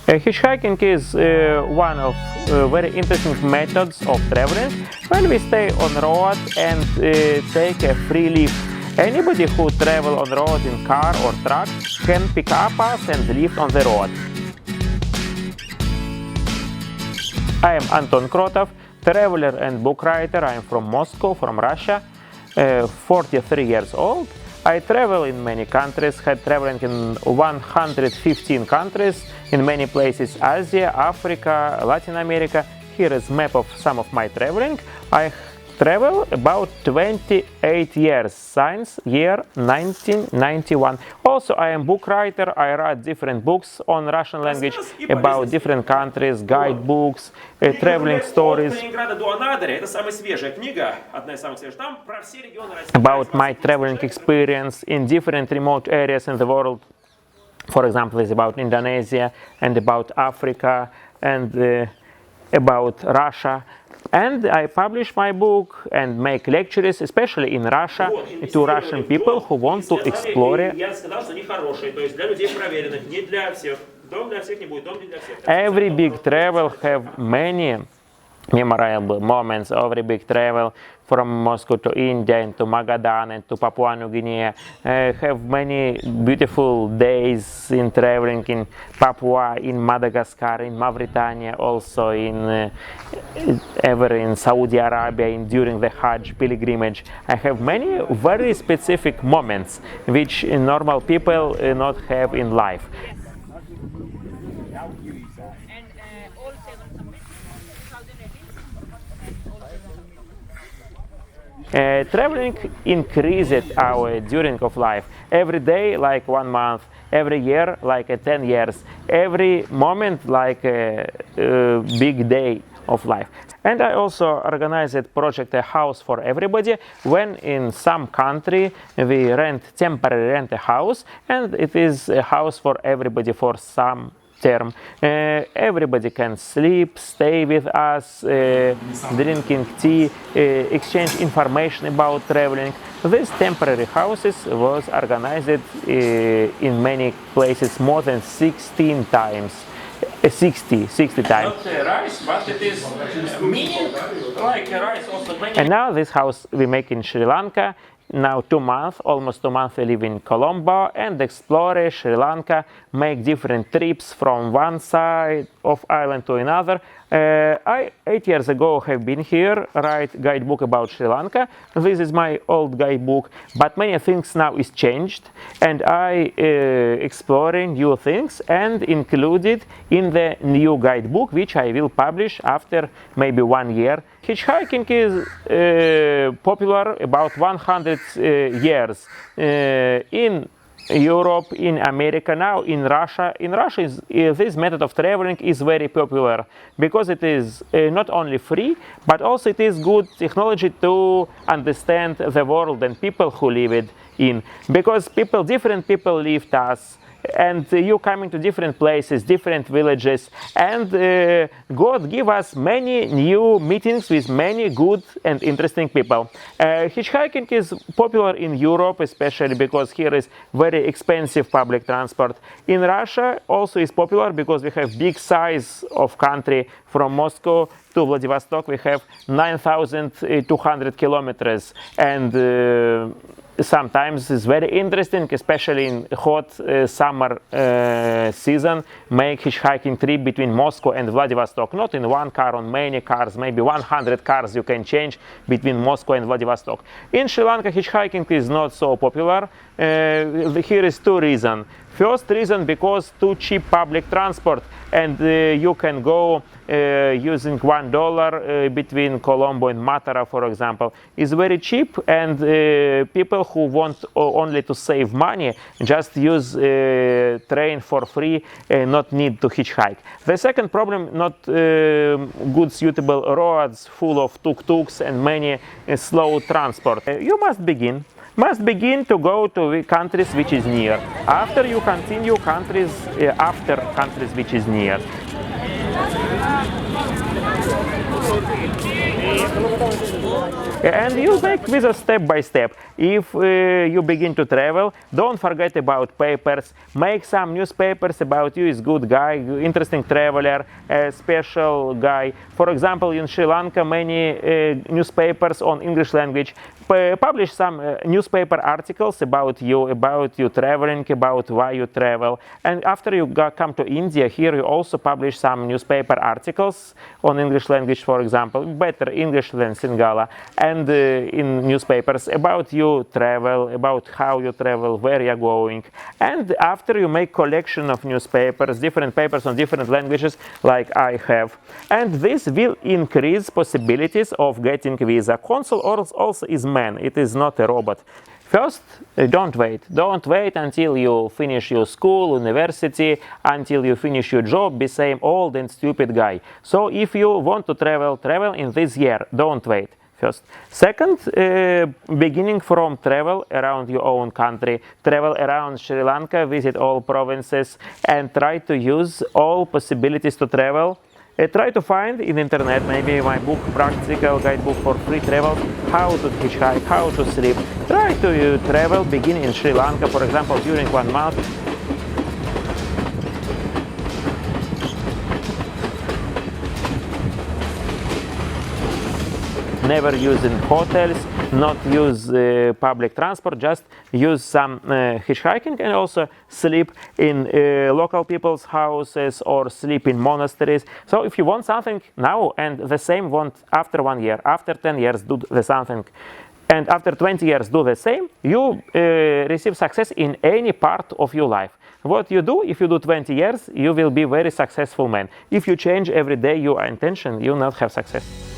Hitchhiking is one of very interesting methods of traveling when we stay on road and take a free lift. Anybody who travel on road in car or truck can pick up us and live on the road. I am Anton Krotov, traveler and book writer. I am from Moscow, from Russia, 43 years old. I travel in many countries, had traveling in 115 countries, in many places, Asia, Africa, Latin America. Here is a map of some of my traveling. I travel about 28 years since year 1991. Also, I am book writer. I write different books on Russian language about different countries, guidebooks, traveling stories. About my traveling experience in different remote areas in the world. For example, it's about Indonesia and about Africa and about Russia. And I publish my book and make lectures, especially in Russia, to Russian people who want to explore it. Every big travel have many memorable moments. Every big travel from Moscow to India and to Magadan and to Papua New Guinea. Have many beautiful days in traveling in Papua, in Madagascar, in Mauritania, also in ever in Saudi Arabia during the Hajj pilgrimage. I have many very specific moments which normal people not have in life. Traveling increased our during of life. Every day like 1 month, every year like 10 years, every moment like a big day of life. And I also organized project A House for Everybody, when in some country we temporarily rent a house, and it is a house for everybody for some term. Everybody can sleep, stay with us, drinking tea, exchange information about traveling. These temporary houses was organized in many places more than 16 times. 60 times. Not rice, but it is meaning like rice also. And now this house we make in Sri Lanka. Now 2 months, almost 2 months we live in Colombo and explore Sri Lanka, make different trips from one side of island to another. I 8 years ago have been here, write guidebook about Sri Lanka. This is my old guidebook, but many things now is changed, and I exploring new things and included in the new guidebook, which I will publish after maybe 1 year. Hitchhiking is popular about 100 years in Europe, in America, now in Russia. In Russia, this method of traveling is very popular because it is not only free, but also it is good technology to understand the world and people who live it in. Because different people live us, and you coming to different places, different villages, and God give us many new meetings with many good and interesting people. Hitchhiking is popular in Europe, especially because here is very expensive public transport. In Russia also is popular because we have big size of country. From Moscow to Vladivostok we have 9,200 kilometers, and sometimes it's very interesting, especially in hot summer season, make hitchhiking trip between Moscow and Vladivostok. Not in one car, on many cars, maybe 100 cars you can change between Moscow and Vladivostok. In Sri Lanka, hitchhiking is not so popular. Here is 2 reasons. First reason, because too cheap public transport, and you can go using $1 between Colombo and Matara, for example, is very cheap, and people who want only to save money just use train for free, not need to hitchhike. The second problem, not good suitable roads full of tuk-tuks and many slow transport. You must begin to go to countries which is near. After you continue countries after countries which is near. And you make this step by step. If you begin to travel, don't forget about papers. Make some newspapers about you is good guy, interesting traveler, a special guy. For example, in Sri Lanka, many newspapers on English language publish some newspaper articles about you traveling, about why you travel. And after you come to India, here you also publish some newspaper articles on English language, for example, better English than Sinhala, and in newspapers about you travel, about how you travel, where you're going. And after you make collection of newspapers, different papers on different languages, like I have. And this will increase possibilities of getting visa. Consul also is man, it is not a robot. First, don't wait. Don't wait until you finish your school, university, until you finish your job, be same old and stupid guy. So if you want to travel, travel in this year. Don't wait. First. Second, beginning from travel around your own country, travel around Sri Lanka, visit all provinces, and try to use all possibilities to travel. Try to find in internet maybe my book, practical guidebook for free travel, how to hitchhike, how to sleep. Try to travel, begin in Sri Lanka, for example, during 1 month. Never use in hotels, not use public transport, just use some hitchhiking, and also sleep in local people's houses or sleep in monasteries. So if you want something now and the same want after 1 year, after 10 years do the something, and after 20 years do the same, you receive success in any part of your life. What you do, if you do 20 years, you will be very successful man. If you change every day your intention, you will not have success.